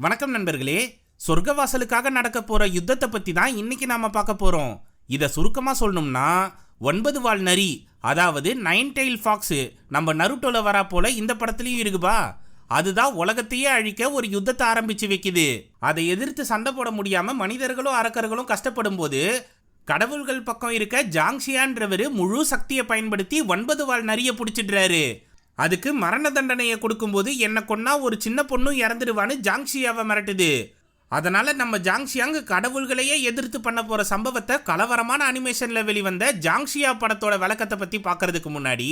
வணக்கம் நண்பர்களே. சொர்க்கவாசலுக்காக நடக்க போற யுத்தத்தை பத்தி தான் இன்னைக்கு நாம பார்க்க போறோம். இத சுருக்கமா சொல்லணும்னா 9 வால் நரி, அதாவது 9 tail fox நம்ம நருட்டோல வரா போல இந்த படத்துலயும் இருக்குபா. அதுதான் உலகத்தையே அழிக்க ஒரு யுத்தத்தை ஆரம்பிச்சு வைக்குது. அதை எதிர்த்து சண்டை போட முடியாம மனிதர்களும் அரக்கர்களும் கஷ்டப்படும் போது கடவுள்கள் பக்கம் இருக்க ஜாங்ஷியான்றவர் முழு சக்தியை பயன்படுத்தி 9 வால் நரியை பிடிச்சிடுறாரு. அதுக்கு மரண தண்டனையை கொடுக்கும்போது என்ன கொன்னா ஒரு சின்ன பொண்ணும் இறந்துடுவான்னு ஜாங்ஷியாவை மிரட்டுது. அதனால நம்ம ஜாங்ஷியாங் கடவுள்களையே எதிர்த்து பண்ண போற சம்பவத்தை கலவரமான அனிமேஷன்ல வெளிவந்த ஜாங்ஷியா படத்தோட விளக்கத்தை பத்தி பார்க்கறதுக்கு முன்னாடி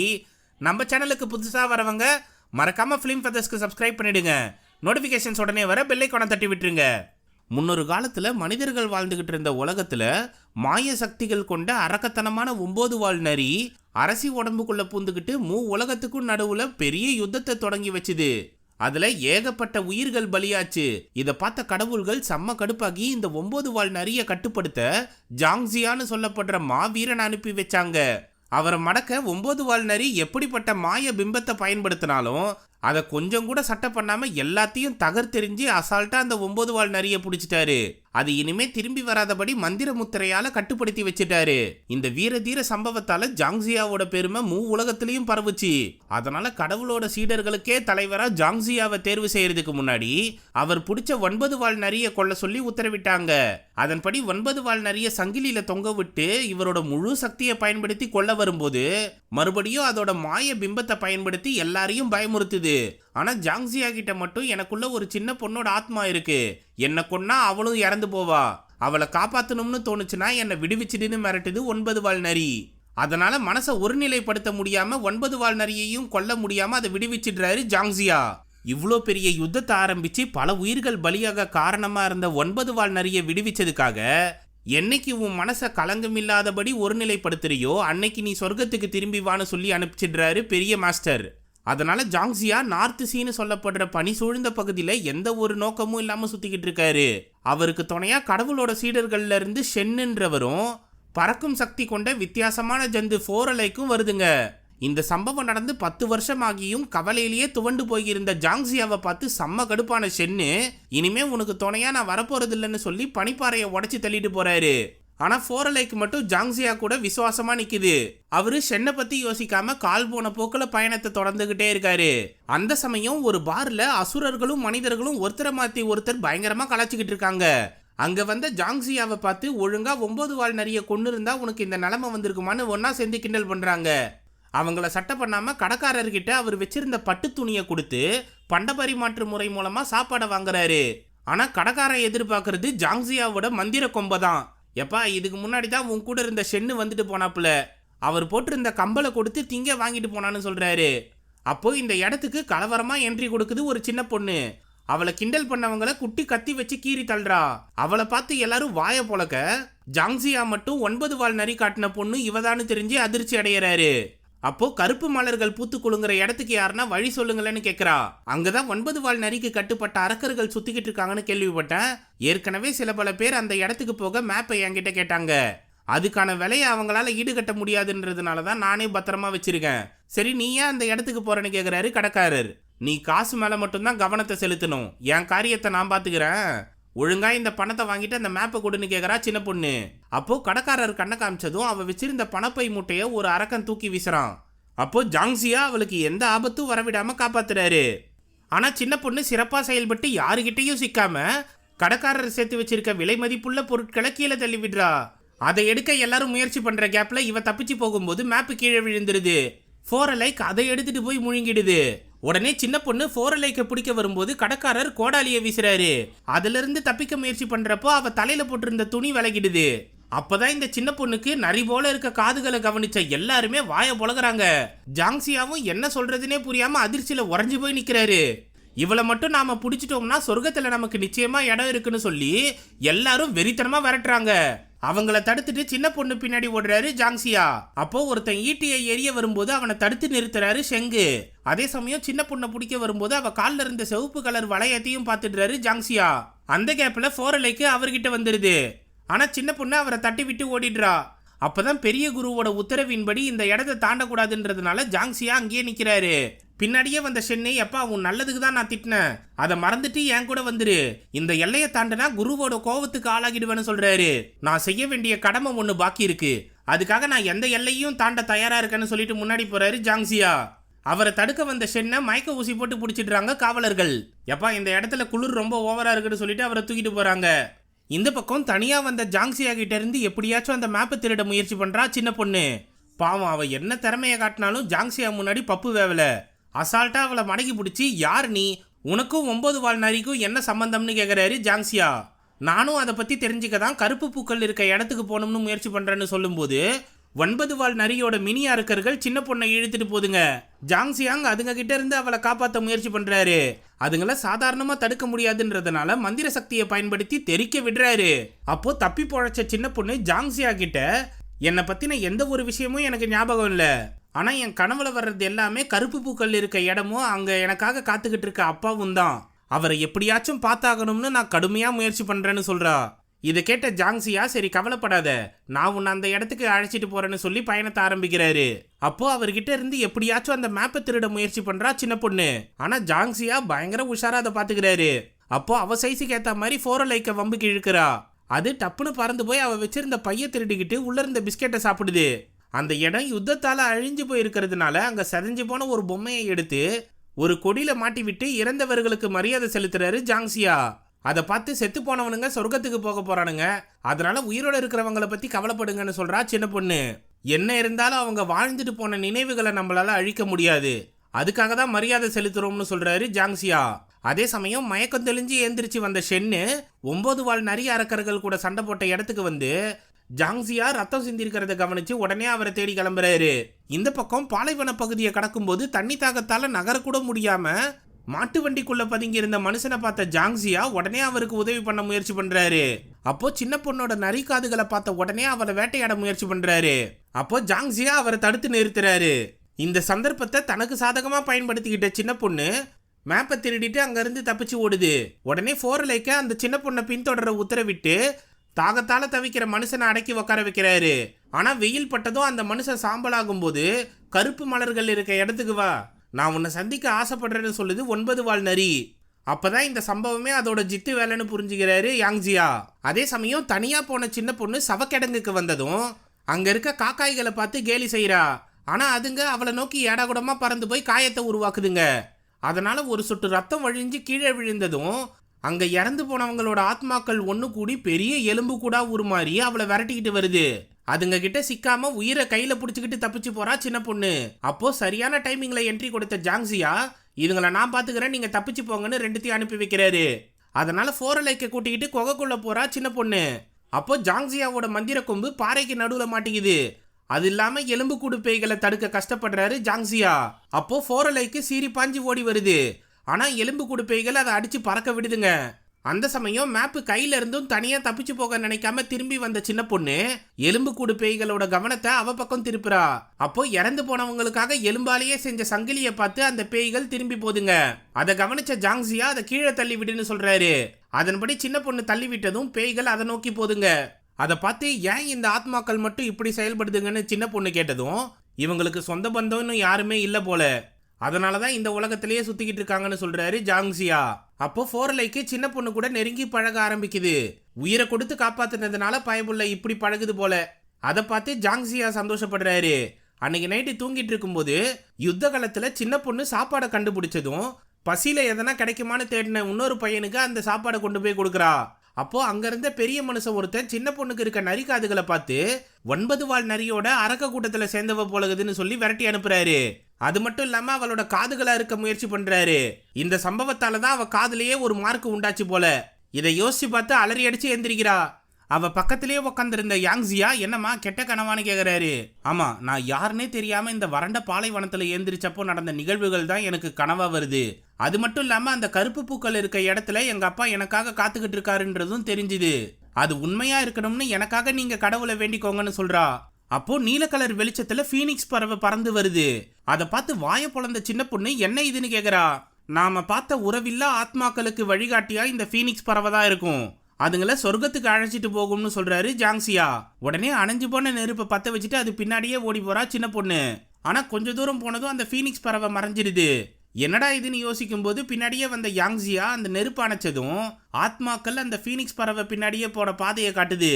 நம்ம சேனலுக்கு புதுசா வரவங்க மறக்காம ஃபிலிம் ஃபெதர்ஸ்க்கு சப்ஸ்கிரைப் பண்ணிடுங்க. நோட்டிஃபிகேஷன்ஸ் உடனே வர பெல் ஐகானை தட்டி விட்டுருங்க. முன்னொரு காலத்துல மனிதர்கள் வாழ்ந்துகிட்டு இருந்த உலகத்துல மாய சக்திகள் கொண்ட அரக்கத்தனமான 9 வால் நரி அரசி உடம்புக்குள்ள பூந்துக்கிட்டு உலகத்துக்கும் நடுவுல பெரிய யுத்தத்தை தொடங்கி வச்சுது. அதுல ஏகப்பட்ட உயிர்கள் பலியாச்சு. இதை பார்த்த கடவுள்கள் செம்ம கடுப்பாகி இந்த 9 வால் நரியை கட்டுப்படுத்த ஜாங்ஸியான்னு சொல்லப்படுற மாவீரன் அனுப்பி வச்சாங்க. அவரை மடக்க 9 வால் நரி எப்படிப்பட்ட மாய பிம்பத்தை பயன்படுத்தினாலும் அதை கொஞ்சம் கூட சட்டை பண்ணாம எல்லாத்தையும் தகர்த்தெறிஞ்சு அசால்ட்டா அந்த 9 வால் நரியை பிடிச்சிட்டாரு. அது இனிமே திரும்பி வராதபடி மந்திர முத்திரையால கட்டுப்படுத்தி வச்சிட்டாரு. இந்த வீர தீர சம்பவத்தால ஜாங்ஸியாவோட பெருமை உலகத்திலையும் பரவுச்சு. அதனால கடவுளோட சீடர்களுக்கே தலைவரா ஜாங்ஸியாவை தேர்வு செய்யறதுக்கு முன்னாடி அவர் பிடிச்ச 9 வால் நரியை கொல்ல சொல்லி உத்தரவிட்டாங்க. அதன்படி 9 வால் நரியை சங்கிலியில தொங்க விட்டு இவரோட முழு சக்தியை பயன்படுத்தி கொல்ல வரும்போது மறுபடியும் அதோட மாய பிம்பத்தை பயன்படுத்தி எல்லாரையும் பயமுறுத்துது. ஆனா ஜாங்ஸியா கிட்ட மட்டும் எனக்குள்ள ஒரு சின்ன பொண்ணோட ஆத்மா இருக்கு, என்ன கொன்னா அவளும் இறந்து போவா, அவளை காப்பாத்தணும்னு தோணுச்சுன்னா என்னை விடுவிச்சிடுன்னு மிரட்டுது 9 வால் நரி. அதனால மனசை ஒருநிலைப்படுத்த முடியாம 9 வால் நரியையும் கொல்ல முடியாம அதை விடுவிச்சிடுறாரு ஜாங்ஸியா. இவ்வளோ பெரிய யுத்தத்தை ஆரம்பிச்சு பல உயிர்கள் பலியாக காரணமா இருந்த 9 வால் நரியை விடுவிச்சதுக்காக என்னைக்கு உன் மனசை கலங்கமில்லாதபடி ஒருநிலைப்படுத்துறியோ அன்னைக்கு நீ சொர்க்கத்துக்கு திரும்பி வான்னு சொல்லி அனுப்பிச்சிடுறாரு பெரிய மாஸ்டர். அதனால ஜாங்ஸியா நார்த் சீன்னு சொல்லப்படுற பனி சூழ்ந்த பகுதியில எந்த ஒரு நோக்கமும் இல்லாம சுத்திக்கிட்டு இருக்காரு. அவருக்கு துணையா கடவுளோட சீடர்கள்ல இருந்து ஷென்னுன்றவரும் பறக்கும் சக்தி கொண்ட வித்தியாசமான ஜந்து ஃபோரலைக்கும் வருதுங்க. இந்த சம்பவம் நடந்து 10 வருஷம் ஆகியும் கவலையிலேயே துவண்டு போயிருந்த ஜாங்ஸியாவை பார்த்து செம்ம கடுப்பான ஷென்னு இனிமே உனக்கு துணையா நான் வரப்போறது இல்லைன்னு சொல்லி பனிப்பாறையை உடைச்சு தள்ளிட்டு போறாரு. ஆனா ஃபோரலைக்கு மட்டும் ஜாங்ஸியா கூட விசுவாசமா நிக்குது. அவரு ஷென்னை பத்தி யோசிக்காம கால் போன போக்குல பயணத்தை தொடர்ந்துகிட்டே இருக்காரு. அந்த சமயம் ஒரு பார்ல அசுரர்களும் மனிதர்களும் ஒருத்தரை மாத்தி ஒருத்தர் பயங்கரமா கலாச்சிக்கிட்டு இருக்காங்க. அங்க வந்த ஜாங்ஸியாவை பார்த்து ஒழுங்கா 9 வால் நரியை கொண்டு இருந்தா உனக்கு இந்த நிலைமை வந்திருக்குமான்னு ஒன்னா சேர்ந்து கிண்டல் பண்றாங்க. அவங்கள சட்டை பண்ணாம கடைக்காரர்கிட்ட அவர் வச்சிருந்த பட்டு துணியை கொடுத்து பண்ட பரிமாற்று முறை மூலமா சாப்பாடை வாங்குறாரு. ஆனா கடைக்காரன் எதிர்பார்க்கறது ஜாங்ஸியாவோட மந்திர கொம்பதான். எப்பா, இதுக்கு முன்னாடி தான் உன் கூட இருந்த ஷென்னு வந்துட்டு போனாப்புல, அவர் போட்டிருந்த கம்பலை கொடுத்து திங்க வாங்கிட்டு போனான்னு சொல்றாரு. அப்போ இந்த இடத்துக்கு கலவரமா என்ட்ரி கொடுக்குது ஒரு சின்ன பொண்ணு. அவளை கிண்டல் பண்ணவங்களை குட்டி கத்தி வச்சு கீறி தள்ளுறா. அவளை பார்த்து எல்லாரும் வாய போலக்க ஜாங்ஸியா மட்டும் 9 வால் நரி காட்டின பொண்ணு இவதான்னு தெரிஞ்சு அதிர்ச்சி அடையிறாரு. அப்போ கருப்பு மலர்கள் பூத்து குலுங்குற இடத்துக்கு யாருன்னா வழி சொல்லுங்களேன்னு கேட்கிறா. அங்கதான் 9 வால் நரிக்கு கட்டுப்பட்ட அரக்கர்கள் சுத்திக்கிட்டு இருக்காங்கன்னு கேள்விப்பட்டேன். ஏற்கனவே சில பல பேர் அந்த இடத்துக்கு போக மேப்பை என்கிட்ட கேட்டாங்க. அதுக்கான விலையை அவங்களால ஈடுகட்ட முடியாதுன்றதுனாலதான் நானே பத்திரமா வச்சிருக்கேன். சரி, நீ ஏன் அந்த இடத்துக்கு போறேன்னு கேக்குறாரு கடைக்காரர். நீ காசு மேல மட்டும்தான் கவனத்தை செலுத்தணும், என் காரியத்தை நான் பாத்துக்கிறேன், ஒழுங்கா இந்த பணத்தை வாங்கிட்டு அந்த மேப்பை கொடுன்னு கேக்குறா சின்ன பொண்ணு. அப்போ கடைக்காரர் கண்ணை காமிச்சதும் அவ வச்சிருந்த பணப்பை மூட்டைய ஒரு அரக்கன் தூக்கி வீசுறான். அப்போ ஜாங்ஸியா அவளுக்கு எந்த ஆபத்தும் வரவிடாம காப்பாத்துறாரு. ஆனா சின்ன பொண்ணு சிறப்பா செயல்பட்டு யாருகிட்டையும் சிக்காம கடைக்காரர் சேர்த்து வச்சிருக்க விலை மதிப்புள்ள பொருட்களை கீழே தள்ளி விடுறா. அதை எடுக்க எல்லாரும் முயற்சி பண்ற கேப்ல இவ தப்பிச்சு போகும்போது மேப்பு கீழே விழுந்துருது. ஃபோரலைக் அதை எடுத்துட்டு போய் முழுங்கிடுது. உடனே சின்ன பொண்ணு ஃபோரலைக்க பிடிக்க வரும்போது கடைக்காரர் கோடாலியை வீசுறாரு. அதுல இருந்து தப்பிக்க முயற்சி பண்றப்போ அவ தலையில போட்டிருந்த துணி விலகிடுது. அப்பதான் இந்த சின்ன பொண்ணுக்கு நரி போல இருக்க காதுகளை கவனிச்ச எல்லாருமே வாய பொழகுறாங்க. ஜாங்ஸியாவும் என்ன சொல்றதுன்னே புரியாம அதிர்ச்சியில உறைஞ்சு போய் நிக்கிறாரு. இவளை மட்டும் நாம பிடிச்சிட்டோம்னா சொர்க்கத்துல நமக்கு நிச்சயமா இடம் இருக்குன்னு சொல்லி எல்லாரும் வெறித்தனமா விரட்டுறாங்க. அவங்கள தடுத்துட்டு சின்ன பொண்ணு பின்னாடி ஓடுறாரு ஜாங்ஸியா. அப்போ ஒருத்தன் ஈட்டியை எரிய வரும்போது அவனை தடுத்து நிறுத்துறாரு ஷெங்கு. அதே சமயம் சின்ன பொண்ணை பிடிக்க வரும்போது அவ காலில் இருந்த சிவப்பு கலர் வளையத்தையும் பார்த்துடுறாரு ஜாங்ஸியா. அந்த கேப்ல ஃபோரலைக்கு அவர்கிட்ட வந்துருது. ஆனா சின்ன பொண்ணு அவரை தட்டி விட்டு ஓடிடுறா. அப்பதான் பெரிய குருவோட உத்தரவின்படி இந்த இடத்தை தாண்டக்கூடாதுன்றதுனால ஜாங்ஸியா அங்கேயே நிக்கிறாரு. பின்னாடியே வந்த ஷென்னு, எப்பா உன் நல்லதுக்கு தான் நான் திட்டினேன், அதை மறந்துட்டு என் கூட வந்துரு, இந்த எல்லையை தாண்டினா குருவோட கோவத்துக்கு ஆளாகிடுவேன்னு சொல்றாரு. நான் செய்ய வேண்டிய கடமை ஒண்ணு பாக்கி இருக்கு, அதுக்காக நான் எந்த எல்லையும் தாண்ட தயாரா இருக்கேன்னு சொல்லிட்டு முன்னாடி போறாரு ஜாங்சியா. அவரை தடுக்க வந்த ஷென்னை மயக்க ஊசி போட்டு பிடிச்சிடுறாங்க காவலர்கள். எப்பா இந்த இடத்துல குளிர் ரொம்ப ஓவரா இருக்குன்னு சொல்லிட்டு அவரை தூக்கிட்டு போறாங்க. இந்த பக்கம் தனியா வந்த ஜாங்சியா கிட்ட இருந்து எப்படியாச்சும் அந்த மேப்பை திருட முயற்சி பண்றா சின்ன பொண்ணு. பாவம், அவ என்ன திறமையை காட்டினாலும் ஜாங்சியா முன்னாடி பப்பு வேவல. அசால்ட்டா அவளை மடக்கி பிடிச்சி, யார் நீ, உனக்கும் 9 வால் நரிக்கும் என்ன சம்பந்தம்னு கேட்குறாரு ஜாங்சியா. நானும் அதை பற்றி தெரிஞ்சுக்க தான் கருப்பு பூக்கள் இருக்க இடத்துக்கு போகணும்னு முயற்சி பண்ணுறேன்னு சொல்லும்போது 9 வால் நரியோட மினி அரக்கர்கள் சின்ன பொண்ணை இழுத்துட்டு போதுங்க. ஜாங்சியாங் அதுங்க கிட்ட இருந்து அவளை காப்பாற்ற முயற்சி பண்ணுறாரு. அதுங்கள சாதாரணமாக தடுக்க முடியாதுன்றதுனால மந்திர சக்தியை பயன்படுத்தி தெறிக்க விடுறாரு. அப்போ தப்பி பொழைச்ச சின்ன பொண்ணு ஜாங்சியா கிட்ட, என்னை பற்றின எந்த ஒரு விஷயமும் எனக்கு ஞாபகம் இல்லை, ஆனால் என் கனவுல வர்றது எல்லாமே கருப்பு பூக்கள் இருக்க இடமும் அங்கே எனக்காக காத்துக்கிட்டு இருக்க அப்பாவும் தான், அவரை எப்படியாச்சும் பார்த்தாகணும்னு நான் கடுமையாக முயற்சி பண்ணுறேன்னு சொல்கிறா. இதை கேட்ட ஜாங்சியா, சரி கவலைப்படாத, நான் உன்னை அந்த இடத்துக்கு அழைச்சிட்டு போறேன்னு சொல்லி பயணத்தை ஆரம்பிக்கிறாரு. அப்போ அவர்கிட்ட இருந்து எப்படியாச்சும் அந்த மேப்பை திருட முயற்சி பண்றா சின்ன பொண்ணு. ஆனா ஜாங்சியா பயங்கர உஷாரா அதை பாத்துக்கிறாரு. அப்போ அவ சைஸுக்கு ஏத்த மாதிரி ஃபோரலைக்க வம்புக்கு இழுக்கிறா. அது டப்புன்னு பறந்து போய் அவ வச்சிருந்த பைய திருடிக்கிட்டு உள்ள இருந்த பிஸ்கெட்டை சாப்பிடுது. அந்த இடம் யுத்தத்தால அழிஞ்சு போய் இருக்கிறதுனால அங்க செதஞ்சு போன ஒரு பொம்மையை எடுத்து ஒரு கொடியில மாட்டி விட்டு இறந்தவர்களுக்கு மரியாதை செலுத்துறாரு ஜாங்சியா. அதை பார்த்து செத்து போனவனுங்க சொர்க்கத்துக்கு போக போறானுங்க, அதனால உயிரோட இருக்கிறவங்களை பத்தி கவலைப்படுங்கன்னு சொல்றா சின்ன பொண்ணு. என்ன இருந்தாலும் அவங்க வாழ்ந்துட்டு போன நினைவுகளை நம்மளால அழிக்க முடியாது, அதுக்காக தான் மரியாதை செலுத்துறோம்னு சொல்றாரு ஜாங்சியா. அதே சமயம் மயக்கம் தெளிஞ்சு ஏந்திரிச்சு வந்த ஷென்னு 9 வால் நரி அரக்கர்கள் கூட சண்டை போட்ட இடத்துக்கு வந்து ஜாங்சியா ரத்தம் சிந்திருக்கிறத கவனிச்சு உடனே அவரை தேடி கிளம்புறாரு. இந்த பக்கம் பாலைவன பகுதியை கடக்கும்போது தண்ணி தாகத்தால நகரக்கூட முடியாம மாட்டு வண்டிக்குள்ள பதுங்கி இருந்த மனுஷனை பார்த்த ஜாங்சியா உடனே அவருக்கு உதவி பண்ண முயற்சி பண்றாரு. அப்போ சின்ன பொண்ணோட நரி காதுகளை பார்த்த உடனே அவரை வேட்டையாட முயற்சி பண்றாரு. அப்போ ஜாங்சியா அவரை தடுத்து நிறுத்துறாரு. இந்த சந்தர்ப்பத்தை தனக்கு சாதகமா பயன்படுத்திக்கிட்ட சின்ன பொண்ணு மேப்பை திருடிட்டு அங்கிருந்து தப்பிச்சு ஓடுது. உடனே ஃபோரலைக்க அந்த சின்ன பொண்ணை பின்தொடர உத்தரவிட்டு தாகத்தால தவிக்கிற மனுஷனை அடக்கி உட்கார வைக்கிறாரு. ஆனா வெயில் பட்டதும் அந்த மனுஷன் சாம்பலாகும் போது, கருப்பு மலர்கள் இருக்க இடத்துக்கு வா, நான் உன்னை சந்திக்க ஆசைப்படுறேன்னு சொல்லுது 9 வால் நரி. அப்பதான் இந்த சம்பவமே அதோட ஜித்து வேலைன்னு புரிஞ்சுக்கிறாரு யாங்ஜியா. அதே சமயம் தனியா போன சின்ன பொண்ணு சவக்கிடங்குக்கு வந்ததும் அங்க இருக்க காக்காய்களை பார்த்து கேலி செய்யறா. ஆனா அதுங்க அவளை நோக்கி ஏடாகுடமா பறந்து போய் காயத்தை உருவாக்குதுங்க. அதனால ஒரு சொட்டு ரத்தம் வழிஞ்சு கீழே விழுந்ததும் அங்க இறந்து போனவங்களோட ஆத்மாக்கள் ஒண்ணு கூடி பெரிய எலும்பு கூட உருமாறி அவளை விரட்டிக்கிட்டு வருது. அதுங்க கிட்ட சிக்காம உயிரை கையில புடிச்சுக்கிட்டு தப்பிச்சு போறா சின்ன பொண்ணு. அப்போ சரியான டைமிங்ல என்ட்ரி கொடுத்த ஜாங்சியா, இதுங்களை நான் பாத்துக்கிறேன், நீங்க தப்பிச்சு போங்கன்னு ரெண்டுத்தையும் அனுப்பி வைக்கிறாரு. அதனால ஃபோரலைக்க கூட்டிக்கிட்டு குகைக்குள்ள போறா சின்ன பொண்ணு. அப்போ ஜாங்சியாவோட மந்திர கொம்பு பாறைக்கு நடுவுல மாட்டிக்குது. அது இல்லாம எலும்பு கூடு பேய்களை தடுக்க கஷ்டப்படுறாரு ஜாங்சியா. அப்போ ஃபோரலைக்கு சீறி பாஞ்சு ஓடி வருது. ஆனா எலும்பு கூடு பேய்கள் அதை அடிச்சு பறக்க விடுதுங்க. அந்த சமயம் மேப்பு கையில இருந்தும் தனியா தப்பிச்சு போக நினைக்காம திரும்பி வந்த சின்ன பொண்ணு எலும்பு கூடு பேய்களோட கவனத்தை அவ பக்கம் திருப்புறா. அப்போ இறந்து போனவங்களுக்காக எலும்பாலேயே செஞ்ச சங்கிலியை பார்த்து அந்த பேய்கள் திரும்பி போதுங்க. அதை கவனிச்ச ஜாங்சியா அதை கீழே தள்ளி விடுன்னு சொல்றாரு. அதன்படி சின்ன பொண்ணு தள்ளி விட்டதும் பேய்கள் அதை நோக்கி போதுங்க. அதை பார்த்து ஏன் இந்த ஆத்மாக்கள் மட்டும் இப்படி செயல்படுதுங்கன்னு சின்ன பொண்ணு கேட்டதும், இவங்களுக்கு சொந்த பந்தம்னு யாருமே இல்ல போல, அதனாலதான் இந்த உலகத்திலேயே சுத்திக்கிட்டு இருக்காங்கன்னு சொல்றாரு ஜாங்சியா. அப்போ ஃபோரலைக்கு சின்ன பொண்ணு கூட நெருங்கி பழக ஆரம்பிக்குது. உயிரை கொடுத்து காப்பாத்துனதுனால பயமுள்ள இப்படி பழகுது போல. அதை பார்த்து ஜாங்சியா சந்தோஷப்படுறாரு. அன்னைக்கு நைட்டு தூங்கிட்டு இருக்கும்போது யுத்த காலத்துல சின்ன பொண்ணு சாப்பாடை கண்டுபிடிச்சதும் பசியில எதனா கிடைக்குமான்னு தேடின இன்னொரு பையனுக்கு அந்த சாப்பாடை கொண்டு போய் கொடுக்குறா. அப்போ அங்க இருந்த பெரிய மனுஷன் ஒருத்தன் சின்ன பொண்ணுக்கு இருக்க நரி காதுகளை பார்த்து 9 வால் நரியோட அரக்க கூட்டத்துல சேர்ந்தவ போலகுதுன்னு சொல்லி விரட்டி அனுப்புறாரு. அது மட்டும் இல்லாம அவளோட காதுகளா இருக்க முயற்சி பண்றாரு. இந்த சம்பவத்தாலதான் அவ காதுலயே ஒரு மார்க் உண்டாச்சு போல. இதை யோசிச்சு பார்த்து அலறி அடிச்சு எந்திரிக்கிறா. அவ பக்கத்திலேயே உட்காந்துருந்த யாங்ஜியா, என்னம்மா கெட்ட கனவான்னு கேக்குறாரு. ஆமா, நான் யாருன்னே தெரியாம இந்த வறண்ட பாலைவனத்துல ஏந்திரிச்சப்போ நடந்த நிகழ்வுகள் தான் எனக்கு கனவா வருது. அது மட்டும் இல்லாம அந்த கருப்பு பூக்கள் இருக்க இடத்துல எங்க அப்பா எனக்காக காத்துக்கிட்டு இருக்காருன்றதும் தெரிஞ்சுது. அது உண்மையா இருக்கணும்னு எனக்காக நீங்க கடவுளை வேண்டிக்கோங்கன்னு சொல்றா. அப்போ நீல கலர் வெளிச்சத்துல ஃபீனிக்ஸ் பறவை பறந்து வருது. அதை பார்த்து வாய பொளந்த சின்ன பொண்ணு என்ன இதுன்னு கேக்குறா. நாம பார்த்த உறவில்லா ஆத்மாக்களுக்கு வழிகாட்டியா இந்த ஃபீனிக்ஸ் பறவை தான் இருக்கும், அதுங்களை சொர்க்கத்துக்கு அழைச்சிட்டு போகும்னு சொல்றாரு ஜாங்சியா. உடனே அணைஞ்சு போன நெருப்பை பத்த வச்சுட்டு அது பின்னாடியே ஓடி போறா சின்ன பொண்ணு. ஆனா கொஞ்ச தூரம் போனதும் அந்த ஃபீனிக்ஸ் பறவை மறைஞ்சிருது. என்னடா இதுன்னு யோசிக்கும் போது பின்னாடியே வந்த யாங்ஸியா அந்த நெருப்பு அணைச்சதும் ஆத்மாக்கள் அந்த ஃபீனிக்ஸ் பறவை பின்னாடியே போற பாதையை காட்டுது.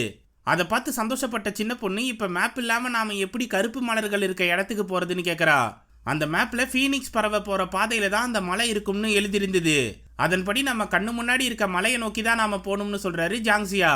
அதை பார்த்து சந்தோஷப்பட்ட சின்ன பொண்ணு இப்ப மேப் இல்லாம நாம எப்படி கருப்பு மலர்கள் இருக்க இடத்துக்கு போறதுன்னு கேக்குறா. அந்த மேப்ல ஃபீனிக்ஸ் பறவை போற பாதையில தான் அந்த மலை இருக்கும்னு எழுதியிருந்தது. அதன்படி நம்ம கண்ணு முன்னாடி இருக்க மலையை நோக்கி தான் நாம போகணும்னு சொல்றாரு ஜாங்ஸியா.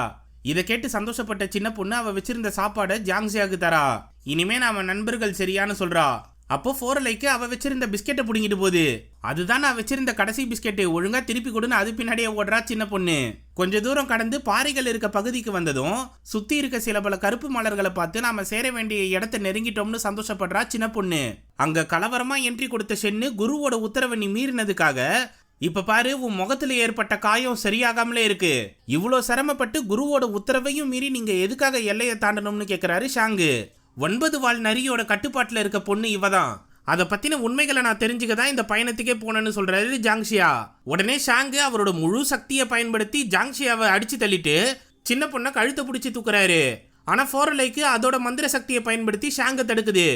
இதை கேட்டு சந்தோஷப்பட்ட சின்ன பொண்ணு அவ வச்சிருந்த சாப்பாடை ஜாங்ஸியாவுக்கு தரா. இனிமே நாம நண்பர்கள் சரியான்னு சொல்றா. அப்போ ஃபோரலைக்கு அவ வச்சிருந்த பிஸ்கெட்டை புடிங்கிட்டு போகுது. அதுதான் நான் வச்சிருந்த கடைசி பிஸ்கெட்டு, ஒழுங்கா திருப்பி கொடுன்னு அது பின்னாடியே ஓடுறா சின்ன பொண்ணு. கொஞ்ச தூரம் கடந்து பாறைகள் இருக்க பகுதிக்கு வந்ததும் சுத்தி இருக்க சில பல கருப்பு மலர்களை பார்த்து நாம சேர வேண்டிய இடத்தை நெருங்கிட்டோம்னு சந்தோஷப்படுறா சின்ன பொண்ணு. அங்க கலவரமா என்ட்ரி கொடுத்த ஷென்னு குருவோட உத்தரவை நீ மீறினதுக்காக இப்ப பாரு உன் முகத்துல ஏற்பட்ட காயம் சரியாகாமலே இருக்கு. இவ்வளோ சிரமப்பட்டு குருவோட உத்தரவையும் மீறி நீங்க எதுக்காக எல்லையை தாண்டணும்னு கேக்குறாரு ஷாங்கு. 9 வால் நரியோட கட்டுப்பாட்டுல இருக்க பொண்ணு இவதான். அதை பத்தின உண்மைகளை நான் தெரிஞ்சுக்கதான் இந்த பயணத்துக்கே போனேன்னு சொல்றாரு ஜாங்ஷியா. உடனே ஷாங்கு அவரோட முழு சக்தியை பயன்படுத்தி ஜாங்ஷியாவை அடிச்சு தள்ளிட்டு சின்ன பொண்ணை கழுத்தை பிடிச்சி தூக்குறாரு. ஆனா ஃபோரலைக்கு அதோட மந்திர சக்தியை பயன்படுத்தி ஷாங்கை தடுக்குது.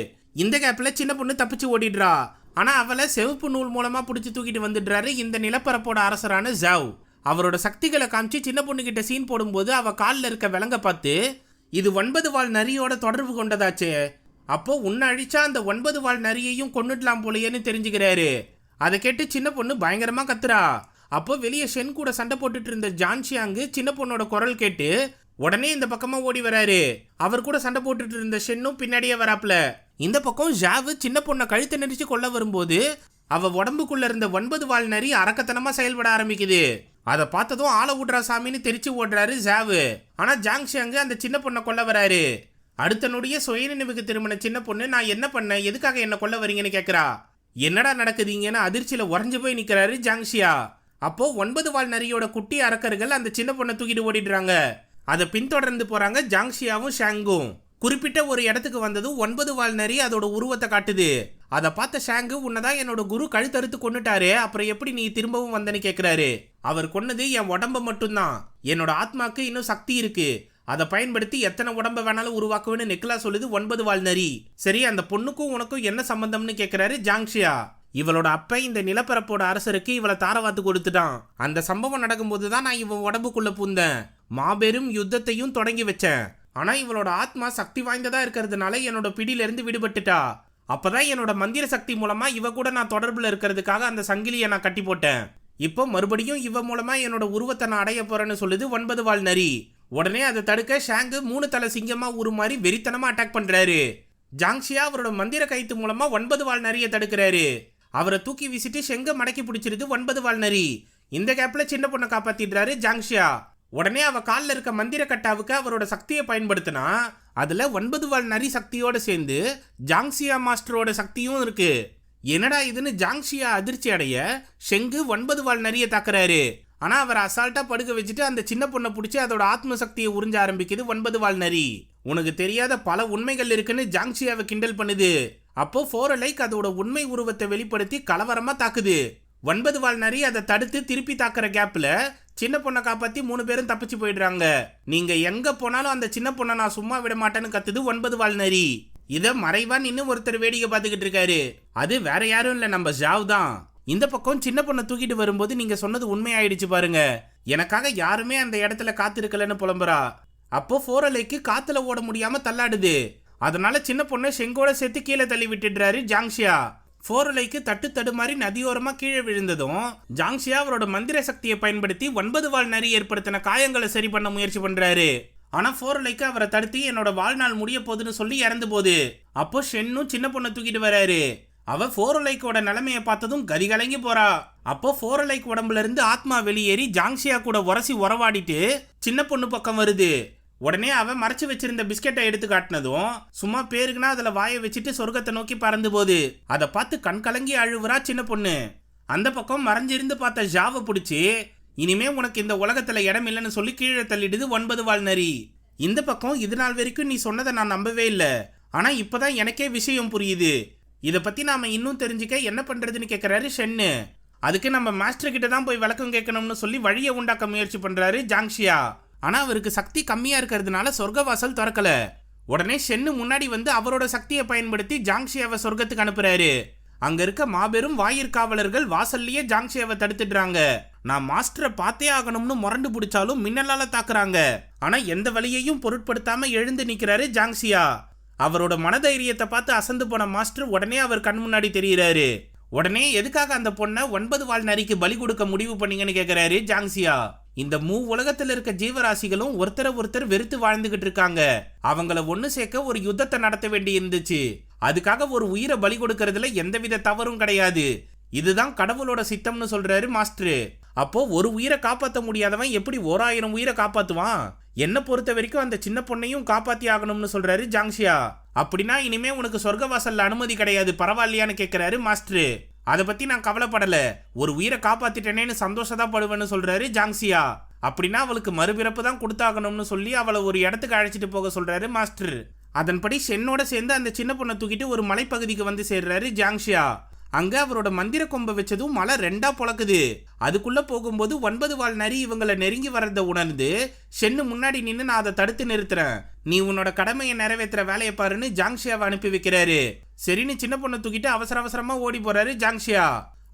இந்த கேப்ல சின்ன பொண்ணு தப்பிச்சு ஓடிடுறா. ஆனா அவளை செவப்பு நூல் மூலமா பிடிச்சி தூக்கிட்டு வந்துடுறாரு இந்த நிலப்பரப்போட அரசரான ஜாவ். அவரோட சக்திகளை காமிச்சு சின்ன பொண்ணு கிட்ட சீன் போடும்போது அவ காலில் இருக்க விலங்க பார்த்து இது 9 வால் நரியோட தொடர்பு கொண்டதாச்சு. அப்போ உன்னை அழிச்சா அந்த 9 வால் நரியையும் கொன்னுடலாம் போலையேன்னு தெரிஞ்சுக்கிறாரு. அதை கேட்டு சின்ன பொண்ணு பயங்கரமா கத்துறா. அப்போ வெளியே ஷென் கூட சண்டை போட்டுட்டு இருந்த ஜான்ஷியாங்கு சின்ன பொண்ணோட குரல் கேட்டு உடனே இந்த பக்கமா ஓடி வராரு. அவர் கூட சண்டை போட்டுட்டு இருந்த ஷென்னும் பின்னாடியே வராப்ல. இந்த பக்கம் ஜாவு சின்ன பொண்ணை கழுத்தை நெரிச்சு கொள்ள வரும்போது அவ உடம்புக்குள்ள இருந்த 9 வால் நரி அரக்கத்தனமா செயல்பட ஆரம்பிக்குது. அதை பார்த்ததும் ஆளை விடுறா சாமின்னு தெரிச்சு ஓடுறாரு ஜாவு. ஆனா ஜாங்ஷியாங்கு அந்த சின்ன பொண்ணை கொல்ல வராரு. அடுத்த நொடியே சுயநினைவுக்கு திரும்பின சின்ன பொண்ணு நான் என்ன பண்ண, எதுக்காக என்ன கொல்ல வரீங்கன்னு கேக்குறா. என்னடா நடக்குதுங்கன்னு அதிர்ச்சியில உறைஞ்சு போய் நிக்கிறாரு ஜாங்ஷியா. அப்போ 9 வால் நரியோட குட்டி அரக்கர்கள் அந்த சின்ன பொண்ணை தூக்கிட்டு ஓடிடுறாங்க. அதை பின்தொடர்ந்து போறாங்க ஜாங்ஷியாவும் ஷாங்கும். குறிப்பிட்ட ஒரு இடத்துக்கு வந்ததும் 9 வால் நரி அதோட உருவத்தை காட்டுது. அதை பார்த்த ஷாங்கு உன்னதான் என்னோட குரு கழுத்தறுத்து கொன்னுட்டாரு, அப்புறம் எப்படி நீ திரும்பவும் வந்தன்னு கேக்குறாரு. அவர் கொன்னது என் உடம்ப மட்டும்தான், என்னோட ஆத்மாக்கு இன்னும் சக்தி இருக்கு, அதை பயன்படுத்தி எத்தனை உடம்ப வேணாலும் உருவாக்குவேன்னு நெக்லா சொல்லுது 9 வால் நரி. சரி அந்த பொண்ணுக்கும் உனக்கும் என்ன சம்பந்தம்னு கேக்குறாரு ஜாங்ஷியா. இவளோட அப்ப இந்த நிலப்பரப்போட அரசருக்கு இவளை தாரவாத்து கொடுத்துட்டான். அந்த சம்பவம் நடக்கும்போது தான் நான் இவன் உடம்புக்குள்ள பூந்தேன், மாபெரும் யுத்தத்தையும் தொடங்கி வச்சேன். ஆனா இவளோட ஆத்மா சக்தி வாய்ந்ததா இருக்கிறதுனால என்னோட பிடியில இருந்து விடுபட்டுட்டா. அப்பதான் என்னோட மந்திர சக்தி மூலமா இவ கூட நான் தொடர்புல இருக்கிறதுக்காக அந்த சங்கிலியை நான் கட்டி போட்டேன். இப்போ மறுபடியும் இவ மூலமா என்னோட உருவத்தை நான் அடைய போறேன்னு சொல்லுது 9 வால் நரி. உடனே அதை தடுக்க ஷாங்கு 3 தலை சிங்கமா உருமாறி வெறித்தனமா அட்டாக் பண்றாரு. ஜாங்ஷியா அவரோட மந்திர கைத்து மூலமா 9 வால் நரியை தடுக்கிறாரு. அவரை தூக்கி வீசிட்டு ஷெங்க மடக்கி பிடிச்சிருது 9 வால் நரி. இந்த கேப்ல சின்ன பொண்ணை காப்பாத்திடுறாரு ஜாங்ஷியா. உடனே அவ காலில் இருக்க மந்திர கட்டாவுக்கு அவரோட சக்தியை பயன்படுத்தினா அதுல 9 வால் நரி சக்தியோட சேர்ந்து ஜாங்ஷியா மாஸ்டரோட சக்தியும் இருக்கு. என்னடா இதுன்னு ஜாங்ஷியா அதிர்ச்சி அடைய ஷெங்கு 9 வால் நரியை தாக்குறாரு. ஆனா அவர் அசால்ட்டா படுக்க வச்சுட்டு அந்த சின்ன பொண்ணை பிடிச்சி அதோட ஆத்ம சக்தியை உறிஞ்ச ஆரம்பிக்குது 9 வால் நரி. உனக்கு தெரியாத பல உண்மைகள் இருக்குன்னு ஜாங்ஷியாவை கிண்டல் பண்ணுது. அப்போ ஃபோரலைக் அதோட உண்மை உருவத்தை வெளிப்படுத்தி கலவரமா தாக்குது. 9 வால் நரி அதை தடுத்து திருப்பி தாக்குற கேப்ல சின்ன பொண்ணை காப்பாத்தி 3 பேரும் தப்பிச்சு போயிடுறாங்க. நீங்க எங்க போனாலும் அந்த சின்ன பொண்ணை நான் சும்மா விட மாட்டேன்னு கத்துது 9 வால் நரி. இத மறைவா நின்னு ஒருத்தர் வேடிக்கை பார்த்துக்கிட்டு இருக்காரு. அது வேற யாரும் இல்ல, நம்ம ஜாவ் தான். இந்த பக்கம் சின்ன பொண்ணை தூக்கிட்டு வரும்போது நீங்க சொன்னது உண்மையாயிடுச்சு பாருங்க, எனக்காக யாருமே அந்த இடத்துல காத்திருக்கலன்னு புலம்புறா. அப்போ ஃபோரலைக்கு காத்துல ஓட முடியாம தள்ளாடுது. அதனால சின்ன பொண்ணை ஷெங்கோட சேர்த்து கீழே தள்ளி விட்டுடுறாரு ஜாங்ஷியா. ஃபோரலைக்கு தட்டு தடுமாறி நதியோரமா கீழே விழுந்ததும் ஜாங்ஷியா அவரோட மந்திர சக்தியை பயன்படுத்தி 9 வால் நரி ஏற்படுத்தின காயங்களை சரி பண்ண முயற்சி பண்றாரு. ஆனா ஃபோரலைக்கு அவரை தடுத்து என்னோட வாழ்நாள் முடிய போகுதுன்னு சொல்லி இறந்து போகுது. அப்போ ஷென்னும் சின்ன பொண்ணை தூக்கிட்டு வராரு. அவ ஃபோரலைக்கோட நிலைமையை பார்த்ததும் கதி கலங்கி போறா. அப்போ ஃபோரலைக் உடம்புல இருந்து ஆத்மா வெளியேறி ஜாங்ஷியா கூட உரசி உறவாடிட்டு சின்ன பொண்ணு பக்கம் வருது. உடனே அவன் மறைச்சு வச்சிருந்த பிஸ்கெட்டை எடுத்து காட்டினதும் சும்மா பேருக்குன்னா அதுல வாயை வச்சுட்டு சொர்க்கத்தை நோக்கி பறந்து போகுது. அதை பார்த்து கண் கலங்கி அழுவுறா சின்ன பொண்ணு. அந்த பக்கம் மறைஞ்சிருந்து பார்த்த ஜாவை பிடிச்சி இனிமே உனக்கு இந்த உலகத்துல இடம் இல்லைன்னு சொல்லி கீழே தள்ளிடுது 9 வால் நரி. இந்த பக்கம் இது நாள் வரைக்கும் நீ சொன்னதை நான் நம்பவே இல்லை, ஆனா இப்பதான் எனக்கே விஷயம் புரியுது. இதை பத்தி நாம இன்னும் தெரிஞ்சுக்க என்ன பண்றதுன்னு கேட்கிறாரு ஷென்னு. அதுக்கு நம்ம மாஸ்டர் கிட்ட தான் போய் விளக்கம் கேட்கணும்னு சொல்லி வழியை உண்டாக்க முயற்சி பண்றாரு ஜாங்ஷியா. ஆனா அவருக்கு சக்தி கம்மியா இருக்கிறதுனால சொர்க்கவாசல் திறக்கல. உடனே ஷென்னு முன்னாடி வந்து அவரோட சக்தியை பயன்படுத்தி ஜாங்ஷியாவை சொர்க்கத்துக்கு அனுப்புறாரு. அங்க இருக்க மாபெரும் வாயிற்காவலர்கள் வாசல்லையே ஜாங்ஷியாவை தடுத்துடுறாங்க. நான் மாஸ்டரை பார்த்தே ஆகணும்னு முரண்டு பிடிச்சாலும் மின்னலால தாக்குறாங்க. ஆனா எந்த வழியையும் பொருட்படுத்தாம எழுந்து நிக்கிறாரு ஜாங்ஷியா. அவரோட மனதைரியத்தை பார்த்து அசந்து போன மாஸ்டர் உடனே அவர் கண் முன்னாடி தெரிகிறாரு. உடனே எதுக்காக அந்த பொண்ணை 9 வால் நரிக்கு பலி கொடுக்க முடிவு பண்ணீங்கன்னு கேட்கிறாரு ஜாங்ஷியா. இந்த உலகத்துல இருக்க ஜீவராசிகளும் ஒருத்தர் வெறுத்து வாழ்ந்துகிட்டு இருக்காங்க. அவங்கள ஒண்ணு சேர்க்க ஒரு யுத்தத்தை நடத்த வேண்டி இருந்துச்சு. அதுக்காக ஒரு உயிரை பலி கொடுக்கறதுல எந்தவித தவறும் கிடையாது. இதுதான் கடவுளோட சித்தம்னு சொல்றாரு மாஸ்டர். அப்போ ஒரு உயிரை காப்பாற்ற முடியாதவன் எப்படி 1000 உயிரை காப்பாத்துவான்? என்ன பொறுத்த வரைக்கும் அந்த சின்ன பொண்ணையும் காப்பாத்தி ஆகணும்னு சொல்றாரு ஜாங்ஷியா. அப்படின்னா இனிமே உனக்கு சொர்க்கவாசல்ல அனுமதி கிடையாது, பரவாயில்லையான்னு கேட்கிறாரு மாஸ்டர். அதை பத்தி நான் கவலைப்படல, ஒரு உயிரை காப்பாத்திட்டேனேன்னு சந்தோஷதான் படுவேன்னு சொல்றாரு ஜாங்ஷியா. அப்படின்னா அவளுக்கு மறுபிறப்பு தான் கொடுத்தாகணும்னு சொல்லி அவளை ஒரு இடத்துக்கு அழைச்சிட்டு போக சொல்றாரு மாஸ்டர். அதன்படி ஷென்னோட சேர்ந்து அந்த சின்ன பொண்ணை தூக்கிட்டு ஒரு மலைப்பகுதிக்கு வந்து சேர்றாரு ஜாங்ஷியா. அங்க அவரோட மந்திர கொம்பை வச்சதும் மலை 2ஆ பொளக்குது. அதுக்குள்ள போகும்போது 9 வால் நரி இவங்களை நெருங்கி வர்றத உணர்ந்து ஷென்னு முன்னாடி நின்று நான் அதை தடுத்து நிறுத்துறேன், நீ உன்னோட கடமையை நிறைவேற்றுற வேலையை பாருன்னு ஜாங்ஷியாவை அனுப்பி வைக்கிறாரு. சரின்னு சின்ன பொண்ணை தூக்கிட்டு அவசரமா ஓடி போறாரு ஜாங்ஷியா.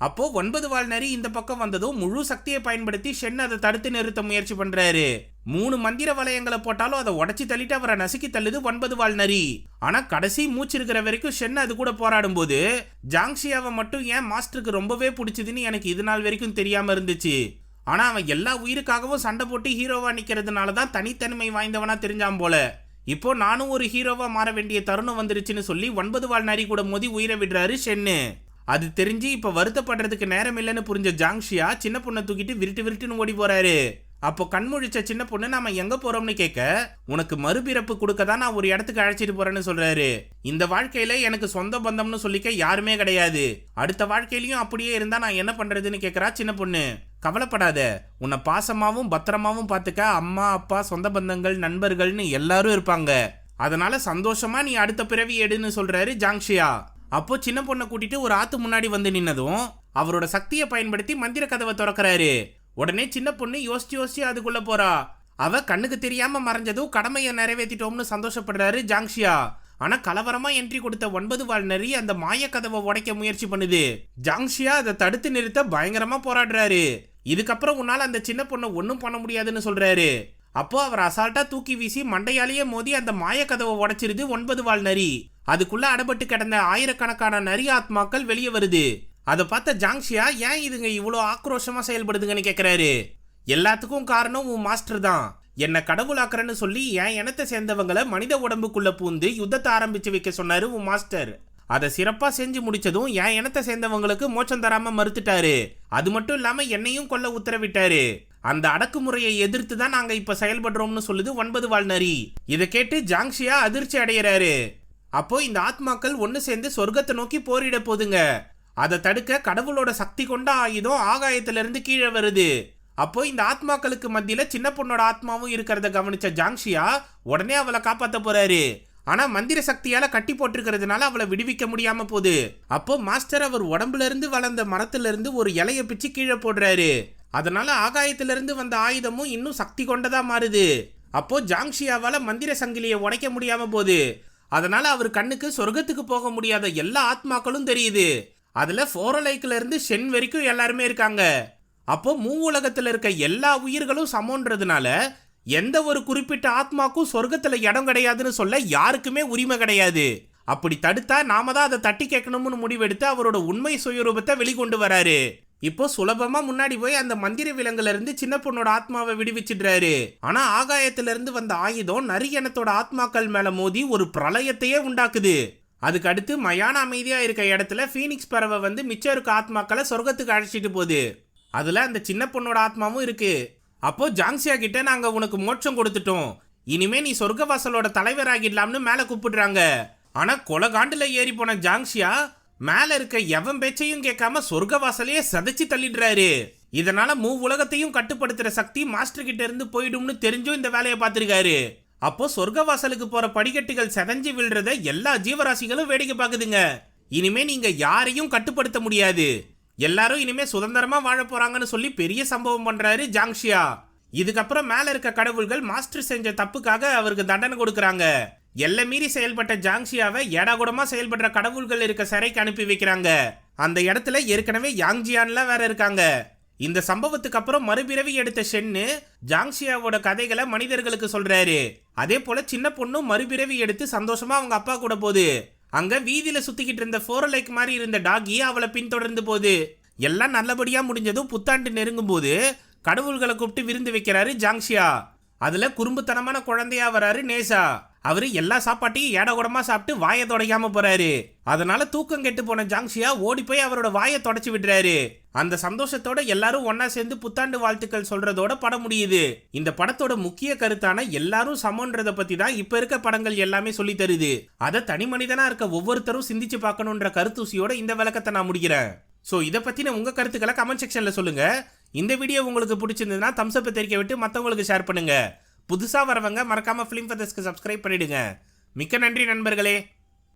அப்போ 9 வால் நரி இந்த பக்கம் வந்ததும் முழு சக்தியை பயன்படுத்தி ஷென் அதை தடுத்து நிறுத்த முயற்சி பண்றாரு. 3 மந்திர வளையங்களை போட்டாலும் அதை உடச்சி தள்ளிட்டு அவரை நசுக்கி தள்ளுது 9 வால் நரி. ஆனா கடைசி மூச்சு இருக்கிற வரைக்கும் ஷென் அது கூட போராடும் போது ஜாங்ஷியாவை மட்டும் ஏன் மாஸ்டருக்கு ரொம்பவே பிடிச்சதுன்னு எனக்கு இது நாள் வரைக்கும் தெரியாம இருந்துச்சு. ஆனா அவன் எல்லா உயிருக்காகவும் சண்டை போட்டு ஹீரோவா நிக்கிறதுனாலதான் தனித்தன்மை வாய்ந்தவனா தெரிஞ்சான் போல. இப்போ நானும் ஒரு ஹீரோவா மாற வேண்டிய தருணம் வந்துருச்சுன்னு சொல்லி 9 வால் நரி கூட மோதி உயிரை விடுறாரு ஷென்னு. அது தெரிஞ்சு இப்ப வருத்தப்படுறதுக்கு நேரம் இல்லைன்னு புரிஞ்ச ஜாங்ஷியா சின்ன பொண்ணை தூக்கிட்டு விருட்டுன்னு ஓடி போறாரு. அப்போ கண்முழிச்ச சின்ன பொண்ணு நாம எங்க போறோம்னு கேட்க, உனக்கு மறுபிறப்பு கொடுக்க தான் நான் ஒரு இடத்துக்கு அழைச்சிட்டு போறேன்னு சொல்றாரு. இந்த வாழ்க்கையில எனக்கு சொந்த பந்தம்னு சொல்லிக்க யாருமே கிடையாது, அடுத்த வாழ்க்கையிலயும் அப்படியே இருந்தா நான் என்ன பண்றதுன்னு கேட்கறா சின்ன பொண்ணு. கவலைப்படாத, உன்னை பாசமாவும் பத்திரமாவும் பாத்துக்க அம்மா அப்பா சொந்த பந்தங்கள் நண்பர்கள்னு எல்லாரும் இருப்பாங்க. அதனால சந்தோஷமா நீ அடுத்த பிறவி எடுன்னு சொல்றாரு ஜாங்ஷியா. அப்போ சின்ன பொண்ணை கூட்டிட்டு ஒரு ஆத்து முன்னாடி வந்து நின்னதும் அவரோட சக்தியை பயன்படுத்தி மந்திர கதவை திறக்கிறாரு. உடனே சின்ன பொண்ணு யோசிச்சு அதுக்குள்ள போறா. அவ கண்ணுக்கு தெரியாம மறைஞ்சதும் கடமையை நிறைவேற்றிட்டோம்னு சந்தோஷப்படுறாரு ஜாங்ஷியா. ஆனா கலவரமா என்ட்ரி கொடுத்த 9 வால் நரி அந்த மாய கதவை உடைக்க முயற்சி பண்ணுது. ஜாங்ஷியா அதை தடுத்து நிறுத்த பயங்கரமா போராடுறாரு. இதுக்கப்புறம் உன்னால அந்த சின்ன பொண்ணை ஒன்னும் பண்ண முடியாதுன்னு சொல்றாரு. அப்போ அவர் அசால்ட்டா தூக்கி வீசி மண்டையாலேயே மோதி அந்த மாய கதவை உடைச்சிருது 9 வால் நரி. அதுக்குள்ள அடப்பட்டு கிடந்த ஆயிரக்கணக்கான நரி ஆத்மாக்கள் வெளியே வருது. அதை பார்த்த ஜாங்ஷியா ஏன் இதுங்க இவ்வளோ ஆக்ரோஷமா செயல்படுதுங்கன்னு கேட்கிறாரு. எல்லாத்துக்கும் காரணம் உன் மாஸ்டர் தான், என்ன கடவுளாக்குறன்னு சொல்லி என் இனத்தை சேர்ந்தவங்களை மனித உடம்புக்குள்ள பூந்து யுத்தத்தை ஆரம்பிச்சு வைக்க சொன்னாரு உன் மாஸ்டர். அதை சிறப்பா செஞ்சு முடிச்சதும் என் இனத்தை சேர்ந்தவங்களுக்கு மோட்சம் தராம மறுத்துட்டாரு. அது மட்டும் இல்லாம என்னையும் கொல்ல உத்தரவிட்டாரு. அந்த அடக்குமுறையை எதிர்த்து தான் நாங்க இப்ப செயல்படுறோம்னு சொல்லுது 9 வால் நரி. இதை கேட்டு ஜாங்ஷியா அதிர்ச்சி அடைகிறாரு. அப்போ இந்த ஆத்மாக்கள் ஒன்னு சேர்ந்து சொர்க்கத்தை நோக்கி போரிட போதுங்க. அதை தடுக்க கடவுளோட சக்தி கொண்ட ஆயுதம் ஆகாயத்திலிருந்து கீழே வருது. அப்போ இந்த ஆத்மாக்களுக்கு மத்தியில சின்ன பொண்ணோட ஆத்மாவும் இருக்கிறத கவனிச்ச ஜாங்ஷியா உடனே அவளை காப்பாத்த போறாரு. ஆனா மந்திர சக்தியால கட்டி போட்டிருக்கிறதுனால அவளை விடுவிக்க முடியாம போகுது. அப்போ மாஸ்டர் அவர் உடம்புல இருந்து வளர்ந்த மரத்துல இருந்து ஒரு இலைய பிச்சு கீழே போடுறாரு. அதனால ஆகாயத்திலிருந்து வந்த ஆயுதமும் இன்னும் சக்தி கொண்டதா மாறுது. அப்போ ஜாங்ஷியாவால மந்திர சங்கிலியை உடைக்க முடியாம போகுது. அதனால அவர் கண்ணுக்கு சொர்க்கத்துக்கு போக முடியாத எல்லா ஆத்மாக்களும் தெரியுது. அதுல ஃபோரலைக்ல இருந்து ஷென் வரைக்கும் எல்லாருமே இருக்காங்க. அப்போ உலகத்துல இருக்க எல்லா உயிர்களும் சமோன்றதுனால எந்த ஒரு குறிப்பிட்ட ஆத்மாக்கும் சொர்க்கத்துல இடம் கிடையாதுன்னு சொல்ல யாருக்குமே உரிமை கிடையாது. அப்படி தடுத்தா நாம தான் அதை தட்டி கேட்கணும்னு முடிவெடுத்து அவரோட உண்மை சுயரூபத்தை வெளிக்கொண்டு வராரு. இப்போ சுலபமா முன்னாடி போய் அந்த மந்திர விலங்குல இருந்து சின்ன பொண்ணோட ஆத்மாவை விடுவிச்சிடுறாரு. ஆனா ஆகாயத்துல இருந்து வந்த ஆயுதம் நரியனத்தோட ஆத்மாக்கள் மேல மோதி ஒரு பிரளயத்தையே உண்டாக்குது. அதுக்கு அடுத்து மயான அமைதியா இருக்க இடத்துல ஃபீனிக்ஸ் பறவை வந்து மிச்சம் இருக்க ஆத்மாக்களை சொர்க்கத்துக்கு அழைச்சிட்டு போகுது. அதுல அந்த சின்ன பொண்ணோட ஆத்மாவும் இருக்கு. அப்போ ஜாங்ஷியா கிட்ட நாங்க உனக்கு மோட்சம் கொடுத்துட்டோம், இனிமே நீ சொர்க்கவாசலோட தலைவராகிடலாம்னு மேல கூப்பிடுறாங்க. ஆனா கொலகாண்டுல ஏறி போன ஜாங்ஷியா மேல இருக்க எவன் பேச்சையும் கேட்காம சொர்க்கவாசலையே சதைச்சு தள்ளிடுறாரு. இதனால உலகத்தையும் கட்டுப்படுத்துற சக்தி மாஸ்டர் கிட்ட இருந்து போயிடும்னு தெரிஞ்சும் இந்த வேலையை பார்த்திருக்காரு. அப்போ சொர்க்கவாசலுக்கு போற படிக்கட்டுகள் செதஞ்சு விழுறத எல்லா ஜீவராசிகளும் வேடிக்கை பாக்குதுங்க. இனிமே நீங்க யாரையும் கட்டுப்படுத்த முடியாது, எல்லாரும் இனிமே சுதந்திரமா வாழ போறாங்கன்னு சொல்லி பெரிய சம்பவம் பண்றாரு ஜாங்ஷியா. இதுக்கப்புறம் மேல இருக்க கடவுள்கள் மாஸ்டர் செஞ்ச தப்புக்காக அவருக்கு தண்டனை கொடுக்கறாங்க. எல்லை மீறி செயல்பட்ட ஜாங்ஷியாவை ஏடாகூடமா செயல்படுற கடவுள்கள் இருக்க சிறைக்கு அனுப்பி வைக்கிறாங்க. அந்த இடத்துல ஏற்கனவே யாங்ஜியான்லாம் வேற இருக்காங்க. இந்த சம்பவத்துக்கு அப்புறம் மறுபிறவி எடுத்த ஷென்னு ஜாங்ஷியாவோட கதைகளை மனிதர்களுக்கு சொல்றாரு. அதே போல சின்ன பொண்ணும் மறுபிறவி எடுத்து சந்தோஷமா அவங்க அப்பா கூட போகுது. அங்க வீதியில சுத்திக்கிட்டு இருந்த ஃபோரலைக் மாதிரி இருந்த டாகி அவளை பின்தொடர்ந்து போகுது. எல்லாம் நல்லபடியா முடிஞ்சதும் புத்தாண்டு நெருங்கும் போது கடவுள்களை கூப்பிட்டு விருந்து வைக்கிறாரு ஜாங்ஷியா. அதுல குறும்புத்தனமான குழந்தையா வராரு நேசா. அவரு எல்லா சாப்பாட்டையும் ஏடகுடமா சாப்பிட்டு வாயை தொடைக்காம போறாரு. அதனால தூக்கம் கெட்டு போன ஜாங்ஷியா ஓடி போய் அவரோட வாயை தொடச்சு விடுறாரு. அந்த சந்தோஷத்தோட எல்லாரும் ஒன்னா சேர்ந்து புத்தாண்டு வாழ்த்துக்கள் சொல்றதோட படம் முடியுது. இந்த படத்தோட முக்கிய கருத்தான எல்லாரும் சமன்றத பத்தி தான் இப்ப இருக்க படங்கள் எல்லாமே சொல்லி தருது. அதை தனி மனிதனா இருக்க ஒவ்வொருத்தரும் சிந்திச்சு பார்க்கணுன்ற கருத்தூசியோட இந்த விளக்கத்தை நான் முடிக்கிறேன். ஸோ இதை பத்தின உங்க கருத்துக்களை கமெண்ட் செக்ஷன்ல சொல்லுங்க. இந்த வீடியோ உங்களுக்கு பிடிச்சிருந்ததுன்னா தம்ஸ் அப் தெரிவிக்க விட்டு மற்றவங்களுக்கு ஷேர் பண்ணுங்க. புதுசா வரவங்க மறக்காம ஃபிலிம் ஃபெதர்ஸ்க்கு சப்ஸ்கிரைப் பண்ணிடுங்க. மிக்க நன்றி நண்பர்களே.